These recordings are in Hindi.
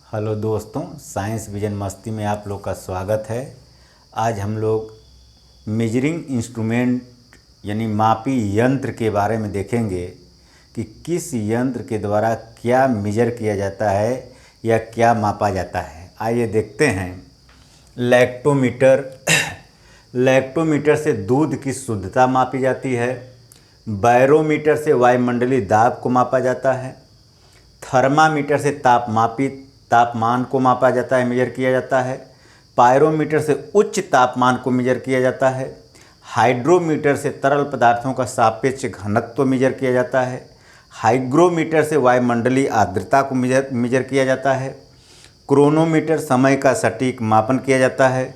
हेलो दोस्तों, साइंस विजन मस्ती में आप लोग का स्वागत है। आज हम लोग मेजरिंग इंस्ट्रूमेंट यानी मापी यंत्र के बारे में देखेंगे कि किस यंत्र के द्वारा क्या मेजर किया जाता है या क्या मापा जाता है। आइए देखते हैं। लैक्टोमीटर लैक्टोमीटर से दूध की शुद्धता मापी जाती है। बैरोमीटर से वायुमंडलीय दाब को मापा जाता है। थर्मामीटर से तापमान को मापा जाता है, मेजर किया जाता है। पायरोमीटर से उच्च तापमान को मेजर किया जाता है। हाइड्रोमीटर से तरल पदार्थों का सापेक्ष घनत्व मेजर किया जाता है। हाइग्रोमीटर से वायुमंडलीय आर्द्रता को मेजर किया जाता है। क्रोनोमीटर समय का सटीक मापन किया जाता है।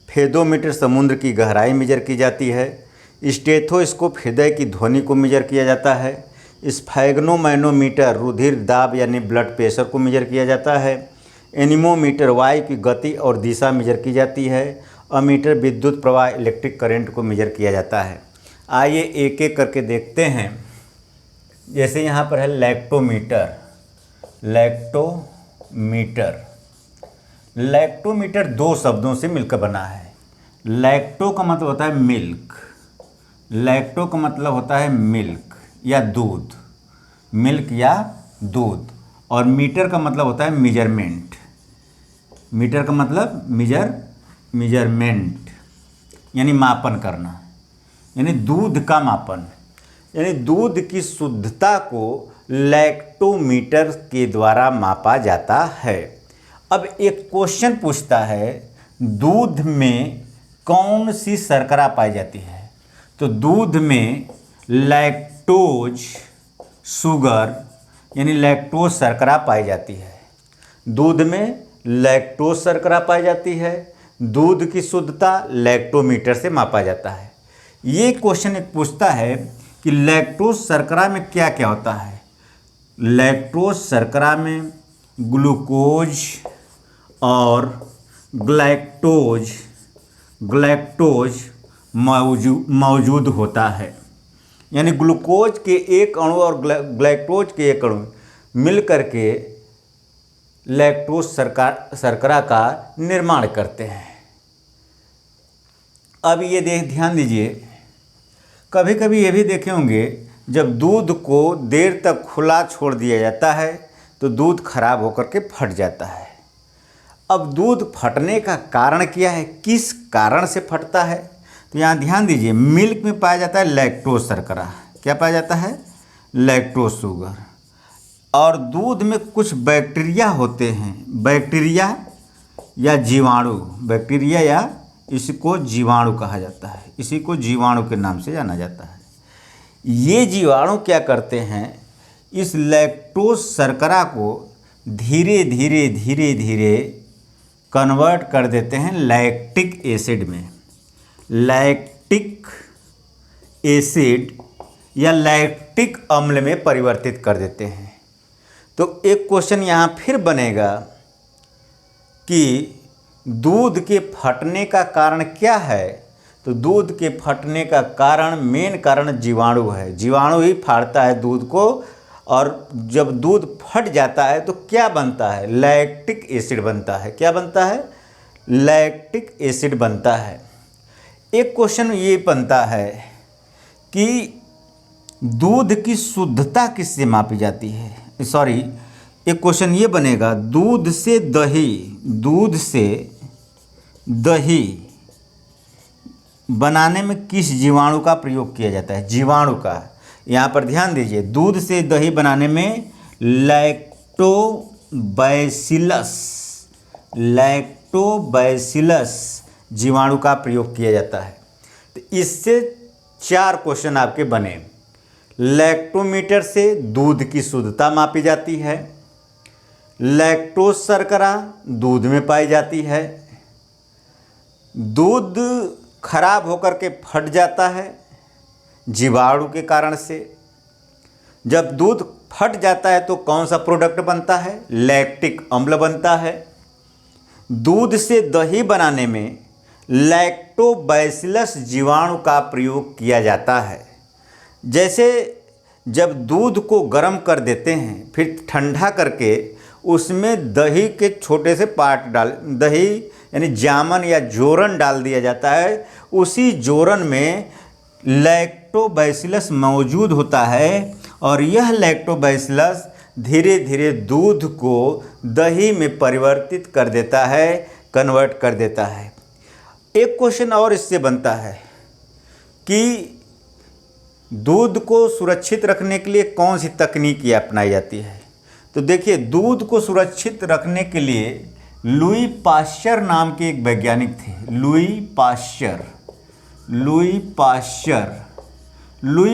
फेदोमीटर समुद्र की गहराई मेजर की जाती है। स्टेथोस्कोप हृदय की ध्वनि को मेजर किया जाता है। स्फैग्नोमैनोमीटर रुधिर दाब यानी ब्लड प्रेशर को मेजर किया जाता है। एनीमोमीटर वायु की गति और दिशा मेजर की जाती है। अमीटर विद्युत प्रवाह इलेक्ट्रिक करंट को मेजर किया जाता है। आइए एक एक करके देखते हैं। जैसे यहाँ पर है लैक्टोमीटर दो शब्दों से मिलकर बना है। लैक्टो का मतलब होता है मिल्क, लैक्टो का मतलब होता है मिल्क या दूध, और मीटर का मतलब होता है मेजरमेंट। मीटर का मतलब मेजरमेंट यानी मापन करना, यानी दूध का मापन, यानी दूध की शुद्धता को लैक्टोमीटर के द्वारा मापा जाता है। अब एक क्वेश्चन पूछता है, दूध में कौन सी शर्करा पाई जाती है? तो दूध में लैक्टोज शुगर यानी लैक्टोज शर्करा पाई जाती है। दूध में लैक्टोज शर्करा पाई जाती है। दूध की शुद्धता लैक्टोमीटर से मापा जाता है। ये क्वेश्चन एक पूछता है कि लैक्टोज शर्करा में क्या क्या होता है। लैक्टोज शर्करा में ग्लूकोज और ग्लैक्टोज मौजूद होता है, यानी ग्लूकोज के एक अणु और ग्लैक्टोज के एक अणु मिलकर के लैक्टोज शर्करा का निर्माण करते हैं। अब ये ध्यान दीजिए, कभी कभी ये भी देखे होंगे, जब दूध को देर तक खुला छोड़ दिया जाता है तो दूध खराब होकर के फट जाता है। अब दूध फटने का कारण क्या है, किस कारण से फटता है? तो यहाँ ध्यान दीजिए, मिल्क में पाया जाता है लैक्टोज शर्करा। क्या पाया जाता है? Lactose sugar. और दूध में कुछ बैक्टीरिया होते हैं, बैक्टीरिया या इसको जीवाणु कहा जाता है, इसी को जीवाणु के नाम से जाना जाता है। ये जीवाणु क्या करते हैं, इस लैक्टोज शर्करा को धीरे धीरे कन्वर्ट कर देते हैं लैक्टिक एसिड में। लैक्टिक एसिड या लैक्टिक अम्ल में परिवर्तित कर देते हैं। तो एक क्वेश्चन यहाँ फिर बनेगा कि दूध के फटने का कारण क्या है? तो दूध के फटने का कारण, मेन कारण जीवाणु है। जीवाणु ही फाड़ता है दूध को, और जब दूध फट जाता है तो क्या बनता है? लैक्टिक एसिड बनता है। क्या बनता है? लैक्टिक एसिड बनता है। एक क्वेश्चन ये बनता है कि दूध की शुद्धता किससे मापी जाती है? एक क्वेश्चन ये बनेगा, दूध से दही बनाने में किस जीवाणु का प्रयोग किया जाता है? जीवाणु का। यहाँ पर ध्यान दीजिए, दूध से दही बनाने में लैक्टोबैसिलस जीवाणु का प्रयोग किया जाता है। तो इससे 4 क्वेश्चन आपके बने। लैक्टोमीटर से दूध की शुद्धता मापी जाती है। लैक्टोज शर्करा दूध में पाई जाती है। दूध खराब होकर के फट जाता है जीवाणु के कारण से। जब दूध फट जाता है तो कौन सा प्रोडक्ट बनता है? लैक्टिक अम्ल बनता है। दूध से दही बनाने में लैक्टोबैसिलस जीवाणु का प्रयोग किया जाता है। जैसे जब दूध को गर्म कर देते हैं, फिर ठंडा करके उसमें दही के छोटे से पार्ट डाल, दही यानी जामन या जोरन डाल दिया जाता है। उसी जोरन में लैक्टोबैसिलस मौजूद होता है और यह लैक्टोबैसिलस धीरे धीरे दूध को दही में परिवर्तित कर देता है, कन्वर्ट कर देता है। एक क्वेश्चन और इससे बनता है कि दूध को सुरक्षित रखने के लिए कौन सी तकनीक अपनाई जाती है। तो देखिए, दूध को सुरक्षित रखने के लिए लुई पाश्चर नाम के एक वैज्ञानिक थे। लुई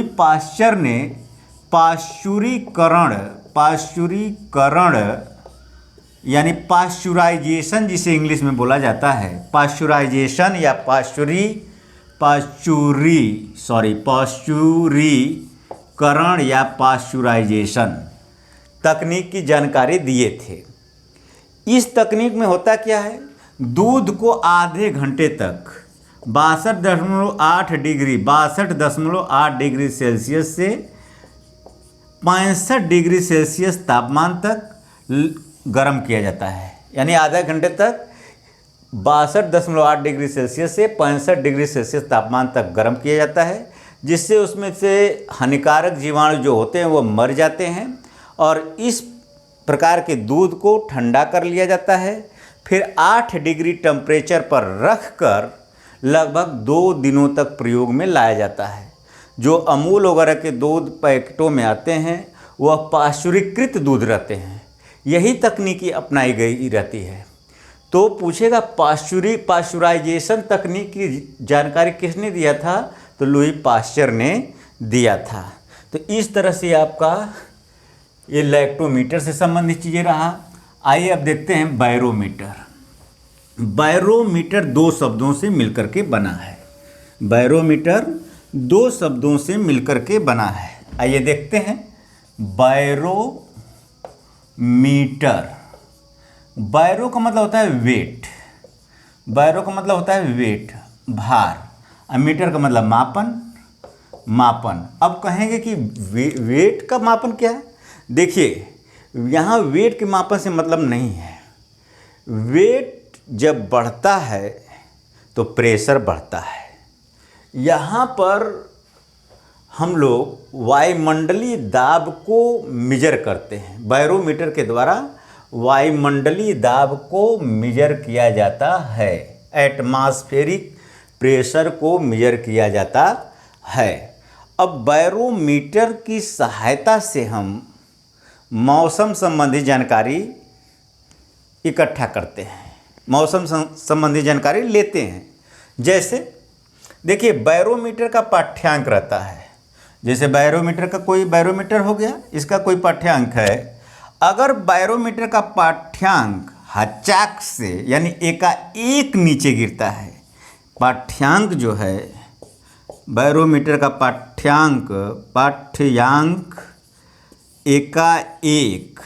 पाश्चर ने पाश्चुरीकरण यानी पाश्चुराइजेशन जिसे इंग्लिश में बोला जाता है, पाश्चुराइजेशन या पाश्चुरीकरण या पाश्चुराइजेशन तकनीक की जानकारी दिए थे। इस तकनीक में होता क्या है, दूध को आधे घंटे तक 62.8 डिग्री सेल्सियस से 65 डिग्री सेल्सियस तापमान तक गर्म किया जाता है। यानी आधे घंटे तक 62.8 डिग्री सेल्सियस से 65 डिग्री सेल्सियस तापमान तक गर्म किया जाता है, जिससे उसमें से हानिकारक जीवाणु जो होते हैं वो मर जाते हैं और इस प्रकार के दूध को ठंडा कर लिया जाता है। फिर 8 डिग्री टेम्परेचर पर रखकर लगभग 2 दिनों तक प्रयोग में लाया जाता है। जो अमूल वगैरह के दूध पैकेटों में आते हैं वह पाश्चुरीकृत दूध रहते हैं। यही तकनीकी अपनाई गई रहती है। तो पूछेगा पाश्चुराइजेशन तकनीक की जानकारी किसने दिया था, तो लुई पाश्चर ने दिया था। तो इस तरह से आपका ये लैक्टोमीटर से संबंधित चीज़ें रहा। आइए अब देखते हैं बैरोमीटर। बैरोमीटर 2 शब्दों से मिलकर के बना है। बैरोमीटर 2 शब्दों से मिलकर के बना है। आइए देखते हैं। बैरोमीटर, बैरो का मतलब होता है वेट, बैरो का मतलब होता है वेट, भार, और मीटर का मतलब मापन। अब कहेंगे कि वेट का मापन क्या है। देखिए, यहाँ वेट के मापन से मतलब नहीं है। वेट जब बढ़ता है तो प्रेशर बढ़ता है। यहाँ पर हम लोग वायुमंडलीय दाब को मेजर करते हैं। बैरोमीटर के द्वारा वायुमंडलीय दाब को मेजर किया जाता है, एटमॉस्फेरिक प्रेशर को मेजर किया जाता है। अब बैरोमीटर की सहायता से हम मौसम संबंधी जानकारी इकट्ठा करते हैं, मौसम संबंधी जानकारी लेते हैं। जैसे देखिए, बैरोमीटर का पाठ्यांक रहता है। जैसे बैरोमीटर का कोई बैरोमीटर हो गया, इसका कोई पाठ्यांक है। अगर बैरोमीटर का पाठ्यांक हचाक से यानी एकाएक नीचे गिरता है, पाठ्यांक जो है बैरोमीटर का पाठ्यांक एकाएक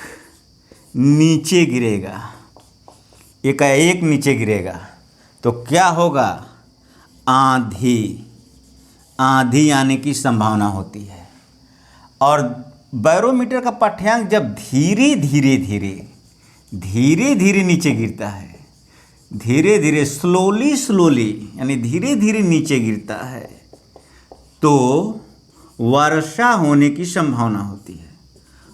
नीचे गिरेगा, एकाएक नीचे गिरेगा तो क्या होगा, आंधी आने की संभावना होती है। और बैरोमीटर का पाठ्यांक जब धीरे धीरे नीचे गिरता है, धीरे धीरे स्लोली यानी धीरे धीरे नीचे गिरता है, तो वर्षा होने की संभावना होती है,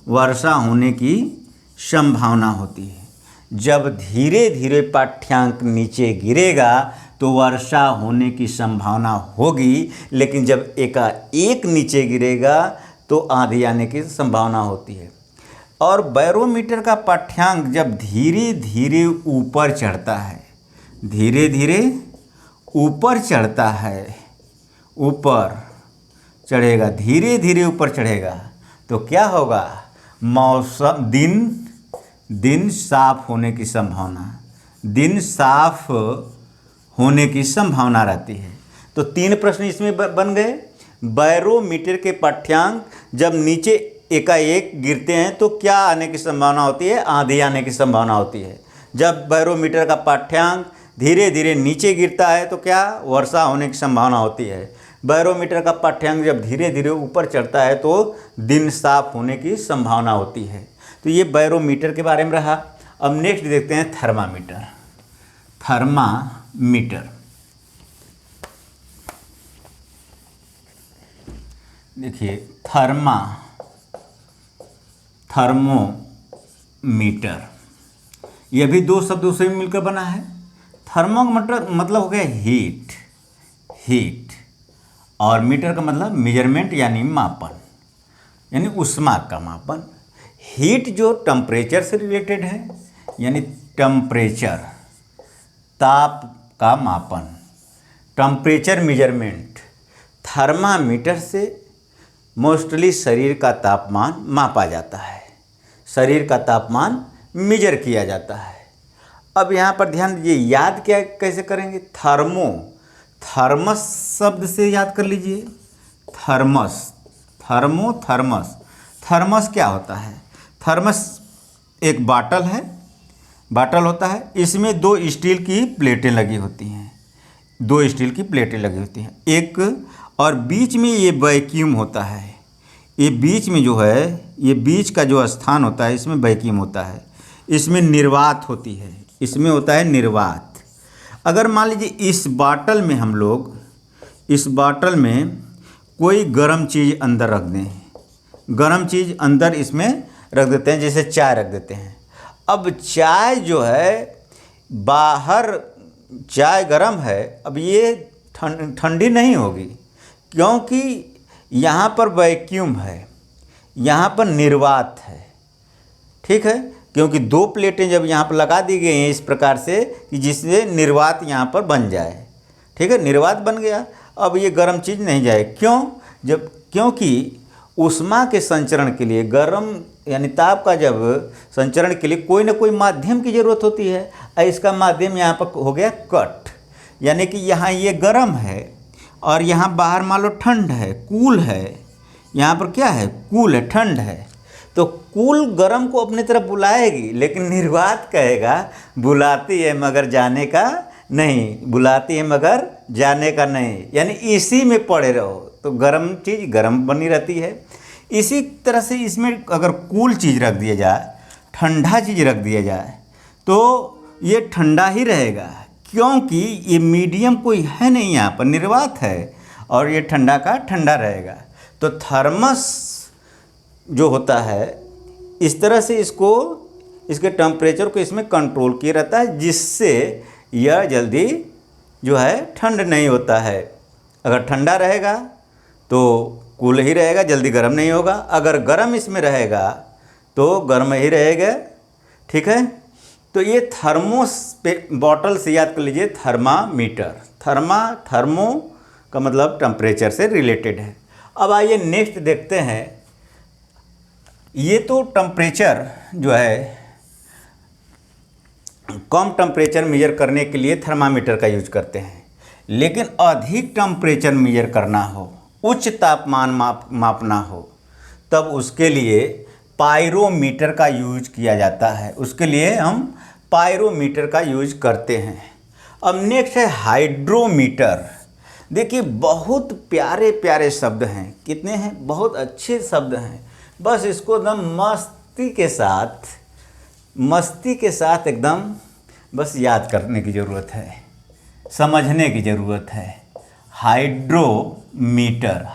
वर्षा होने की संभावना होती है। जब धीरे धीरे पाठ्यांक नीचे गिरेगा तो वर्षा होने की संभावना होगी, लेकिन जब एकाएक नीचे गिरेगा तो आंधी आने की संभावना होती है। और बैरोमीटर का पाठ्यांक जब धीरे धीरे ऊपर चढ़ता है, धीरे धीरे ऊपर चढ़ता है, ऊपर चढ़ेगा, धीरे धीरे ऊपर चढ़ेगा तो क्या होगा, मौसम दिन साफ होने की संभावना, दिन साफ होने की संभावना रहती है। तो 3 प्रश्न इसमें बन गए। बैरोमीटर के पाठ्यांक जब नीचे एकाएक गिरते हैं तो क्या आने की संभावना होती है, आंधी आने की संभावना होती है। जब बैरोमीटर का पाठ्यांक धीरे धीरे नीचे गिरता है तो क्या, वर्षा होने की संभावना होती है। बैरोमीटर का पाठ्यांक जब धीरे धीरे ऊपर चढ़ता है तो दिन साफ होने की संभावना होती है। तो ये बैरोमीटर के बारे में रहा। अब नेक्स्ट देखते हैं थर्मामीटर। थर्मामीटर देखिए, थर्मोमीटर, यह भी दो शब्दों से मिलकर बना है। थर्मो का मतलब हो गया हीट, और मीटर का मतलब मेजरमेंट यानी मापन, यानी ऊष्मा का मापन। हीट जो टेम्परेचर से रिलेटेड है, यानी टेम्परेचर, ताप का मापन, टेम्परेचर मेजरमेंट। थर्मामीटर से मोस्टली शरीर का तापमान मापा जाता है, शरीर का तापमान मेजर किया जाता है। अब यहाँ पर ध्यान दीजिए, याद क्या कैसे करेंगे? थर्मस शब्द से याद कर लीजिए। थर्मस क्या होता है? थर्मस एक बाटल होता है, इसमें दो स्टील की प्लेटें लगी होती हैं, एक, और बीच में ये वैक्यूम होता है। ये बीच में जो है, ये बीच का जो स्थान होता है, इसमें वैक्यूम होता है, इसमें निर्वात होती है, इसमें होता है निर्वात। अगर मान लीजिए इस बाटल में कोई गर्म चीज़ अंदर रख दें, गर्म चीज़ अंदर इसमें रख देते हैं, जैसे चाय रख देते हैं। अब चाय जो है, बाहर चाय गर्म है, अब ये ठंडी नहीं होगी, क्योंकि यहाँ पर वैक्यूम है, यहाँ पर निर्वात है। ठीक है, क्योंकि दो प्लेटें जब यहाँ पर लगा दी गई हैं इस प्रकार से कि जिससे निर्वात यहाँ पर बन जाए। ठीक है, निर्वात बन गया, अब ये गर्म चीज़ नहीं जाए। क्योंकि ऊष्मा के संचरण के लिए, गर्म यानी ताप का जब संचरण के लिए कोई ना कोई माध्यम की ज़रूरत होती है, और इसका माध्यम यहाँ पर हो गया कट, यानी कि यहाँ ये गर्म है और यहाँ बाहर मान लो ठंड है, कूल है। यहाँ पर क्या है? कूल है, ठंड है। तो कूल गर्म को अपनी तरफ बुलाएगी, लेकिन निर्वात कहेगा बुलाती है मगर जाने का नहीं, यानी इसी में पड़े रहो। तो गर्म चीज़ गर्म बनी रहती है। इसी तरह से इसमें अगर कूल चीज़ रख दिया जाए, ठंडा चीज़ रख दिया जाए, तो ये ठंडा ही रहेगा, क्योंकि ये मीडियम कोई है नहीं, यहाँ पर निर्वात है, और ये ठंडा का ठंडा रहेगा। तो थर्मस जो होता है, इस तरह से इसके टेम्परेचर को इसमें कंट्रोल किया रहता है, जिससे यह जल्दी जो है ठंड नहीं होता है। अगर ठंडा रहेगा तो कूल ही रहेगा, जल्दी गर्म नहीं होगा। अगर गर्म इसमें रहेगा तो गर्म ही रहेगा। ठीक है, तो ये बॉटल से याद कर लीजिए, थर्मामीटर। थर्मो का मतलब टेम्परेचर से रिलेटेड है। अब आइए नेक्स्ट देखते हैं। ये तो टेम्परेचर जो है, कम टेम्परेचर मेजर करने के लिए थर्मामीटर का यूज करते हैं, लेकिन अधिक टेम्परेचर मेजर करना हो, उच्च तापमान मापना हो, तब उसके लिए पायरोमीटर का यूज किया जाता है। उसके लिए हम पायरोमीटर का यूज करते हैं। अब नेक्स्ट है हाइड्रोमीटर। देखिए, बहुत प्यारे प्यारे शब्द हैं, कितने हैं, बहुत अच्छे शब्द हैं। बस इसको एकदम मस्ती के साथ एकदम बस याद करने की ज़रूरत है, समझने की ज़रूरत है। हाइड्रोमीटर।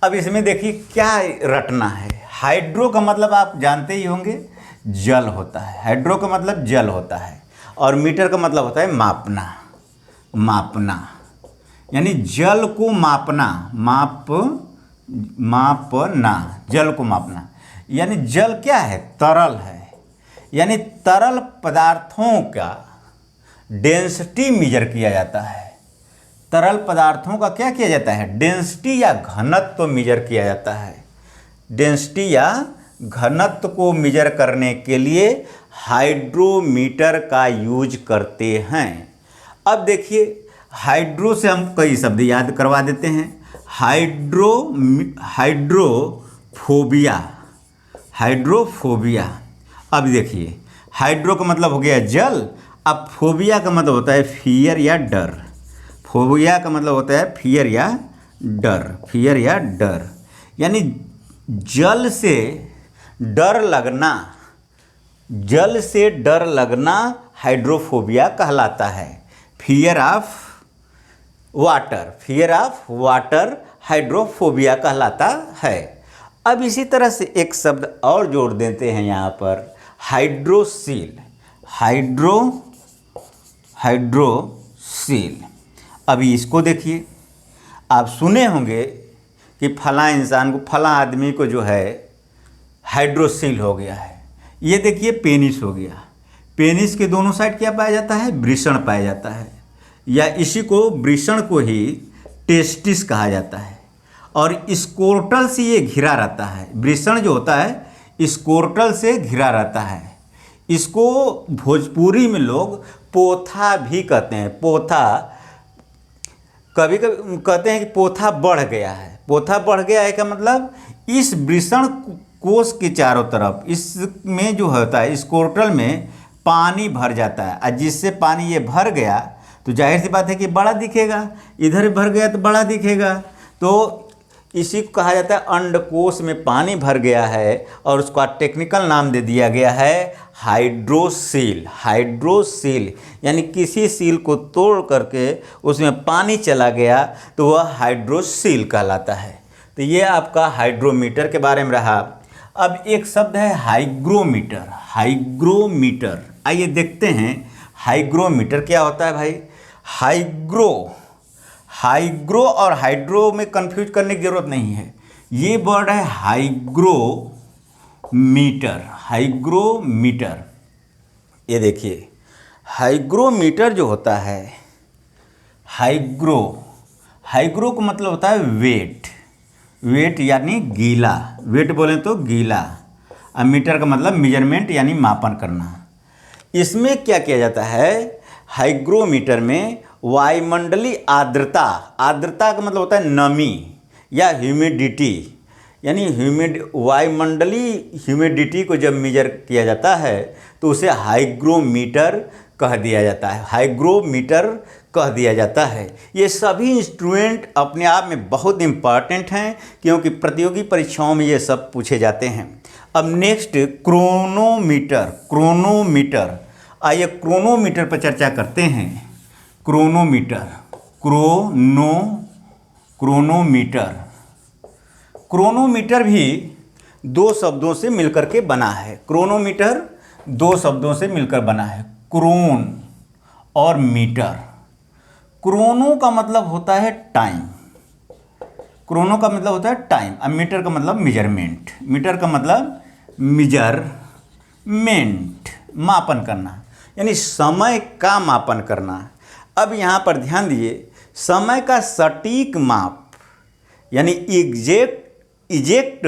अब इसमें देखिए क्या रटना है। हाइड्रो का मतलब आप जानते ही होंगे, जल होता है। हाइड्रो का मतलब जल होता है, और मीटर का मतलब होता है मापना, यानी जल को मापना, जल को मापना। यानी जल क्या है? तरल है, यानी तरल पदार्थों का डेंसिटी मेजर किया जाता है। तरल पदार्थों का क्या किया जाता है? डेंसिटी या घनत्व मेजर किया जाता है। डेंसिटी या घनत्व को मेजर करने के लिए हाइड्रोमीटर का यूज करते हैं। अब देखिए, हाइड्रो से हम कई शब्द याद करवा देते हैं। हाइड्रोफोबिया। अब देखिए, हाइड्रो का मतलब हो गया जल, अब फोबिया का मतलब होता है फियर या डर। फोबिया का मतलब होता है फियर या डर, फियर या डर, यानी जल से डर लगना, जल से डर लगना हाइड्रोफोबिया कहलाता है। Fear of water, fear of water hydrophobia कहलाता है। अब इसी तरह से एक शब्द और जोड़ देते हैं यहाँ पर, हाइड्रोसील, हाइड्रोसील। अभी इसको देखिए, आप सुने होंगे कि फलां इंसान को, फलां आदमी को जो है हाइड्रोसील हो गया है। ये देखिए पेनिस हो गया, पेनिस के दोनों साइड क्या पाया जाता है, वृषण पाया जाता है, या इसी को वृषण को ही टेस्टिस कहा जाता है। और स्कोर्टल से ये घिरा रहता है, वृषण जो होता है स्कोर्टल से घिरा रहता है। इसको भोजपुरी में लोग पोथा भी कहते हैं, पोथा, कभी कभी कहते हैं कि पोथा बढ़ गया है। पोथा बढ़ गया है का मतलब इस वृषण कोश के चारों तरफ, इसमें जो होता है स्कोर्टल में पानी भर जाता है, और जिससे पानी ये भर गया तो जाहिर सी बात है कि बड़ा दिखेगा, इधर भर गया तो बड़ा दिखेगा। तो इसी को कहा जाता है अंडकोश में पानी भर गया है, और उसका टेक्निकल नाम दे दिया गया है हाइड्रोसील। हाइड्रोसील यानी किसी सील को तोड़ करके उसमें पानी चला गया तो वह हाइड्रोसील कहलाता है। तो ये आपका हाइड्रोमीटर के बारे में रहा। अब एक शब्द है हाइग्रोमीटर, हाइग्रोमीटर। आइए देखते हैं हाइग्रोमीटर क्या होता है भाई। हाइग्रो और हाइड्रो में कंफ्यूज करने की जरूरत नहीं है। ये वर्ड है हाइग्रोमीटर, हाइग्रोमीटर। ये देखिए हाइग्रोमीटर जो होता है, हाइग्रो का मतलब होता है वेट, वेट यानी गीला, वेट बोलें तो गीला, और मीटर का मतलब मेजरमेंट यानी मापन करना। इसमें क्या किया जाता है, हाइग्रोमीटर में वायुमंडलीय आर्द्रता, आर्द्रता का मतलब होता है नमी या ह्यूमिडिटी, यानी वायुमंडलीय ह्यूमिडिटी को जब मेजर किया जाता है तो उसे हाइग्रोमीटर कह दिया जाता है, हाइग्रोमीटर कह दिया जाता है। ये सभी इंस्ट्रूमेंट अपने आप में बहुत इम्पॉर्टेंट हैं, क्योंकि प्रतियोगी परीक्षाओं में ये सब पूछे जाते हैं। अब नेक्स्ट क्रोनोमीटर, क्रोनोमीटर। आइए क्रोनोमीटर पर चर्चा करते हैं। क्रोनोमीटर, क्रोनोमीटर, क्रोनोमीटर भी दो शब्दों से मिलकर के बना है। क्रोनोमीटर दो शब्दों से मिलकर बना है, क्रोन और मीटर। क्रोनो का मतलब होता है टाइम, क्रोनो का मतलब होता है टाइम, और मीटर का मतलब मेजरमेंट, मीटर का मतलब मेजरमेंट, मापन करना, यानी समय का मापन करना। अब यहाँ पर ध्यान दीजिए, समय का सटीक माप यानी एग्जैक्ट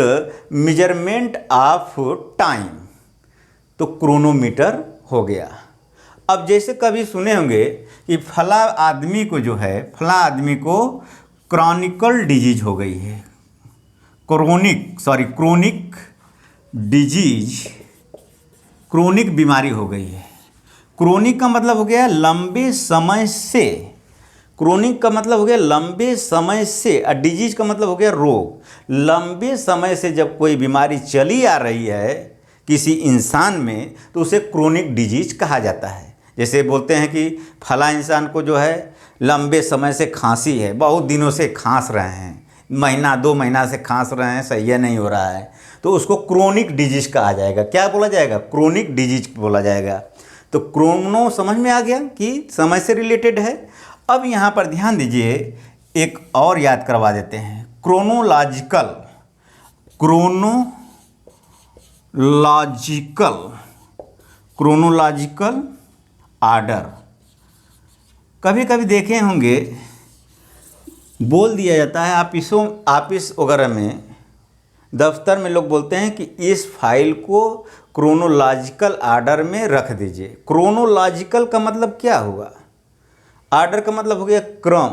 मेजरमेंट ऑफ टाइम, तो क्रोनोमीटर हो गया। अब जैसे कभी सुने होंगे कि फला आदमी को जो है, फला आदमी को क्रॉनिकल डिजीज हो गई है, क्रोनिक डिजीज, क्रोनिक बीमारी हो गई है। क्रोनिक का मतलब हो गया लंबे समय से, क्रोनिक का मतलब हो गया लंबे समय से, और डिजीज का मतलब हो गया रोग। लंबे समय से जब कोई बीमारी चली आ रही है किसी इंसान में तो उसे क्रोनिक डिजीज कहा जाता है। जैसे बोलते हैं कि फला इंसान को जो है लंबे समय से खांसी है, बहुत दिनों से खांस रहे हैं, महीना 2 महीना से खांस रहे हैं, सही नहीं हो रहा है, तो उसको क्रोनिक डिजीज कहा जाएगा। क्या बोला जाएगा, क्रोनिक डिजीज बोला जाएगा। तो क्रोनो समझ में आ गया कि समय से रिलेटेड है। अब यहाँ पर ध्यान दीजिए, एक और याद करवा देते हैं, क्रोनोलॉजिकल, क्रोनोलॉजिकल आर्डर। कभी कभी देखे होंगे बोल दिया जाता है ऑफिस वगैरह में, दफ्तर में लोग बोलते हैं कि इस फाइल को क्रोनोलॉजिकल आर्डर में रख दीजिए। क्रोनोलॉजिकल का मतलब क्या हुआ, आर्डर का मतलब हो गया क्रम।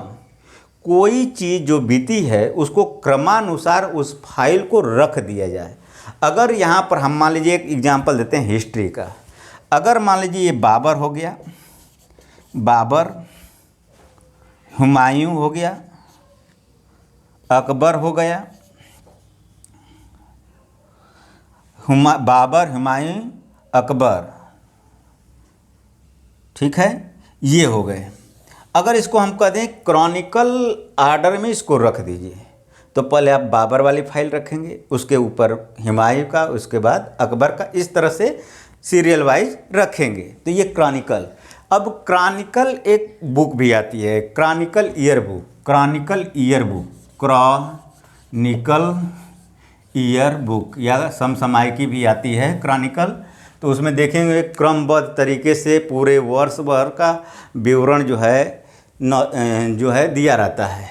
कोई चीज़ जो बीती है उसको क्रमानुसार उस फाइल को रख दिया जाए। अगर यहाँ पर हम मान लीजिए एक एग्जांपल देते हैं हिस्ट्री का। अगर मान लीजिए ये बाबर हो गया, बाबर हुमायूं हो गया, अकबर हो गया, बाबर, हुमायूं, अकबर, ठीक है, ये हो गए। अगर इसको हम कह दें क्रॉनिकल आर्डर में इसको रख दीजिए, तो पहले आप बाबर वाली फाइल रखेंगे, उसके ऊपर हुमायूं का, उसके बाद अकबर का, इस तरह से सीरियल वाइज रखेंगे, तो ये क्रॉनिकल। अब क्रॉनिकल एक बुक भी आती है, Chronicle year book, Chronicle year book, Chronicle year book, या समसामयिकी भी आती है क्रॉनिकल। तो उसमें देखेंगे क्रमबद्ध तरीके से पूरे वर्ष भर का विवरण जो है दिया रहता है,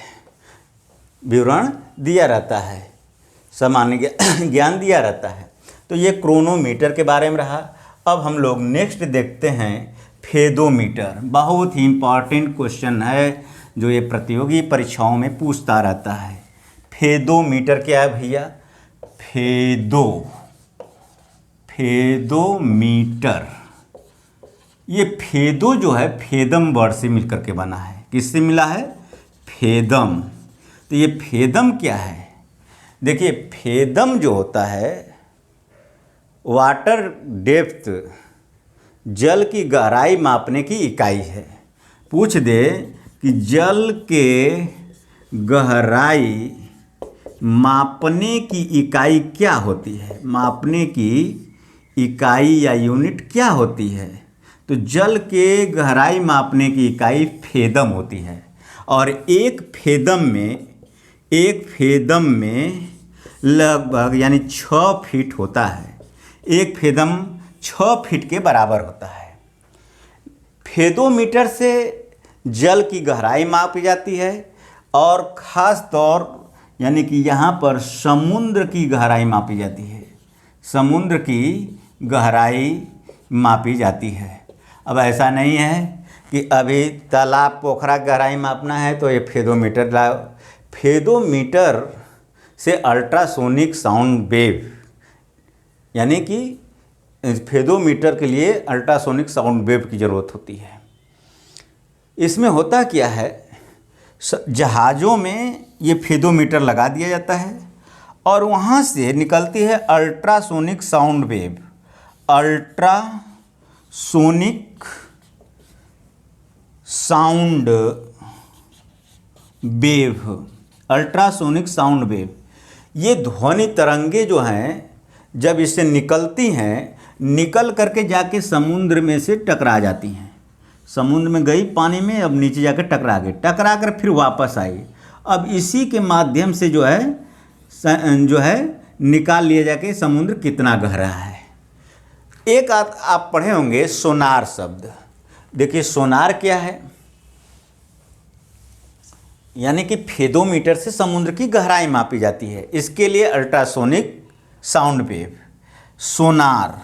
विवरण दिया रहता है, सामान्य ज्ञान दिया रहता है। तो ये क्रोनोमीटर के बारे में रहा। अब हम लोग नेक्स्ट देखते हैं फेदोमीटर। बहुत ही इम्पॉर्टेंट क्वेश्चन है जो ये प्रतियोगी परीक्षाओं में पूछता रहता है। फेदोमीटर क्या है भैया? फेदोमीटर, ये फेदो जो है फेदम वर्ड से मिलकर के बना है। किससे मिला है? फेदम। तो ये फेदम क्या है? देखिए, फेदम जो होता है वाटर डेप्थ, जल की गहराई मापने की इकाई है। पूछ दे कि जल के गहराई मापने की इकाई क्या होती है, मापने की इकाई या यूनिट क्या होती है? तो जल के गहराई मापने की इकाई फेदम होती है। और एक फेदम में लगभग यानी 6 फीट होता है। एक फेदम 6 फीट के बराबर होता है। फेदोमीटर से जल की गहराई मापी जाती है और ख़ास तौर यानी कि यहाँ पर समुद्र की गहराई मापी जाती है, समुद्र की गहराई मापी जाती है। अब ऐसा नहीं है कि अभी तालाब पोखरा गहराई मापना है तो ये फेदोमीटर लाओ। फेदोमीटर से अल्ट्रासोनिक साउंड वेव, यानी कि फेदोमीटर के लिए अल्ट्रासोनिक साउंड वेव की ज़रूरत होती है। इसमें होता क्या है, जहाज़ों में ये फेदोमीटर लगा दिया जाता है और वहाँ से निकलती है ultrasonic sound wave. Ultrasonic sound wave, ultrasonic sound wave, ये ध्वनि तरंगे जो हैं जब इससे निकलती हैं, निकल करके जाके समुद्र में से टकरा जाती हैं। समुद्र में गई पानी में, अब नीचे जाकर टकरा गई, टकरा कर फिर वापस आई। अब इसी के माध्यम से जो है निकाल लिया जाके समुद्र कितना गहरा है। एक आप पढ़े होंगे सोनार शब्द। देखिए सोनार क्या है, यानी कि फेदोमीटर से समुद्र की गहराई मापी जाती है। इसके लिए अल्ट्रासोनिक साउंड वेव, सोनार।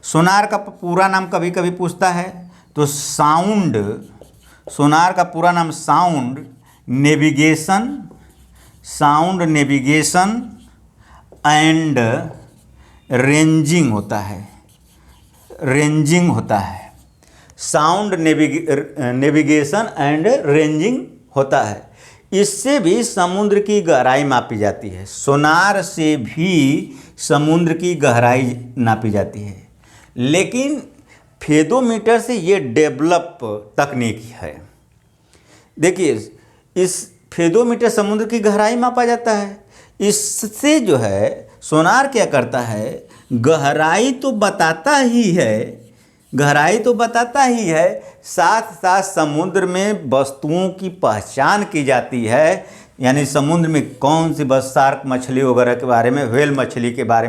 सोनार का पूरा नाम कभी कभी पूछता है तो साउंड, सोनार का पूरा नाम साउंड नेविगेशन एंड रेंजिंग होता है। साउंड नेविगेशन एंड रेंजिंग होता है। इससे भी समुद्र की गहराई मापी जाती है। सोनार से भी समुद्र की गहराई नापी जाती है। लेकिन फेदोमीटर से ये डेवलप तकनीक है। देखिए, इस फेदोमीटर समुद्र की गहराई मापा जाता है। इससे जो है सोनार क्या करता है, गहराई तो बताता ही है, साथ साथ समुद्र में वस्तुओं की पहचान की जाती है। यानी समुद्र में कौन सी बस शार्क मछली वगैरह के बारे में, व्हेल मछली के बारे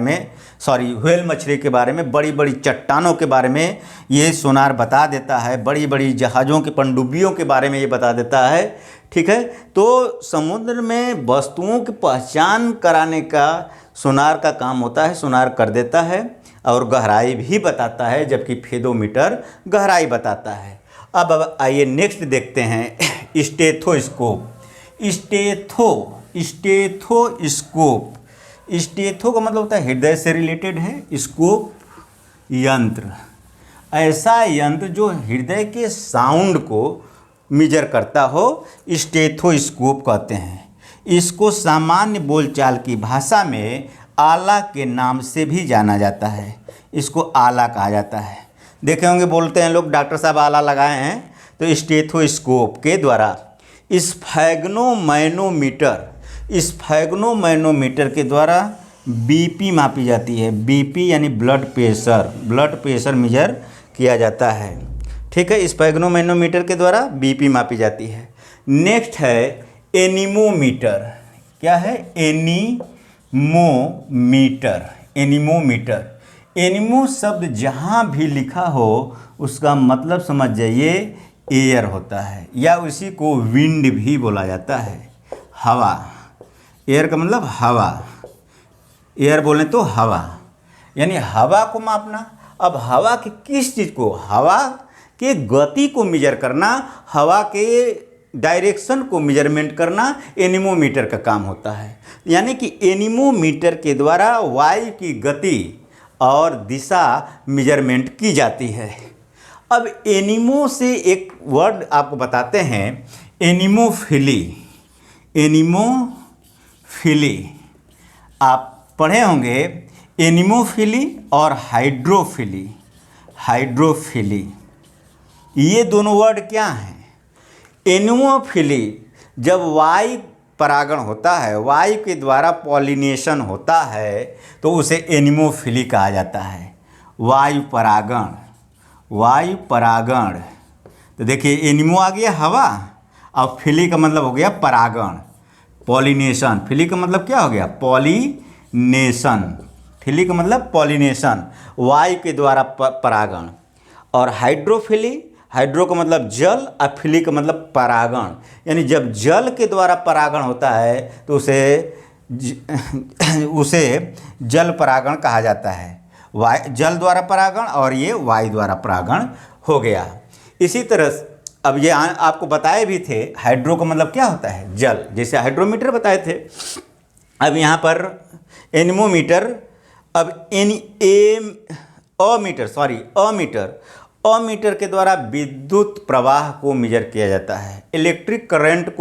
में, बड़ी बड़ी चट्टानों के बारे में ये सोनार बता देता है। बड़ी बड़ी जहाज़ों के पनडुब्बियों के बारे में ये बता देता है। ठीक है, तो समुद्र में वस्तुओं की पहचान कराने का सोनार का काम होता है, सोनार कर देता है और गहराई भी बताता है, जबकि फेदोमीटर गहराई बताता है। अब आइए नेक्स्ट देखते हैं स्टेथोस्कोप। स्टेथो का मतलब होता है हृदय से रिलेटेड है, स्कोप यंत्र। ऐसा यंत्र जो हृदय के साउंड को मेजर करता हो स्टेथोस्कोप कहते हैं। इसको सामान्य बोलचाल की भाषा में आला के नाम से भी जाना जाता है। इसको आला कहा जाता है। देखे होंगे बोलते हैं लोग डॉक्टर साहब आला लगाए हैं, तो स्टेथोस्कोप के द्वारा स्फैग्नोमैनोमीटर के द्वारा बीपी मापी जाती है। बीपी यानी ब्लड प्रेशर मेजर किया जाता है। ठीक है, स्फैग्नोमैनोमीटर के द्वारा बीपी मापी जाती है। नेक्स्ट है एनीमोमीटर। क्या है? एनीमोमीटर। एनिमो शब्द जहाँ भी लिखा हो उसका मतलब समझ जाइए एयर होता है, या उसी को विंड भी बोला जाता है। हवा, एयर का मतलब हवा, एयर बोलें तो हवा, यानी हवा को मापना। अब हवा की किस चीज़ को? हवा के गति को मेजर करना, हवा के डायरेक्शन को मेजरमेंट करना एनीमोमीटर का काम होता है। यानी कि एनीमोमीटर के द्वारा वायु की गति और दिशा मेजरमेंट की जाती है। अब एनिमो से एक वर्ड आपको बताते हैं, एनीमोफिली। आप पढ़े होंगे एनीमोफिली और हाइड्रोफिली। ये दोनों वर्ड क्या हैं? एनीमोफिली जब वायु परागण होता है, वायु के द्वारा पॉलिनेशन होता है, तो उसे एनीमोफिली कहा जाता है। वायु परागण। तो देखिए एनिमो आ गया हवा, और फिली का मतलब हो गया परागण, पॉलिनेशन। फिली का मतलब क्या हो गया? पॉलिनेशन। फिली का मतलब पॉलिनेशन, वायु के द्वारा परागण। और हाइड्रो का मतलब जल, और फिली का मतलब परागण। यानी जब जल के द्वारा परागण होता है तो उसे जल परागण कहा जाता है। जल द्वारा परागण, और ये वायु द्वारा परागण हो गया। इसी तरह अब ये आपको बताए भी थे, हाइड्रो का मतलब क्या होता है? जल, जैसे हाइड्रोमीटर बताए थे। अब यहाँ पर एनीमोमीटर, अब अमीटर के द्वारा विद्युत प्रवाह को मेजर किया जाता है। इलेक्ट्रिक करंट को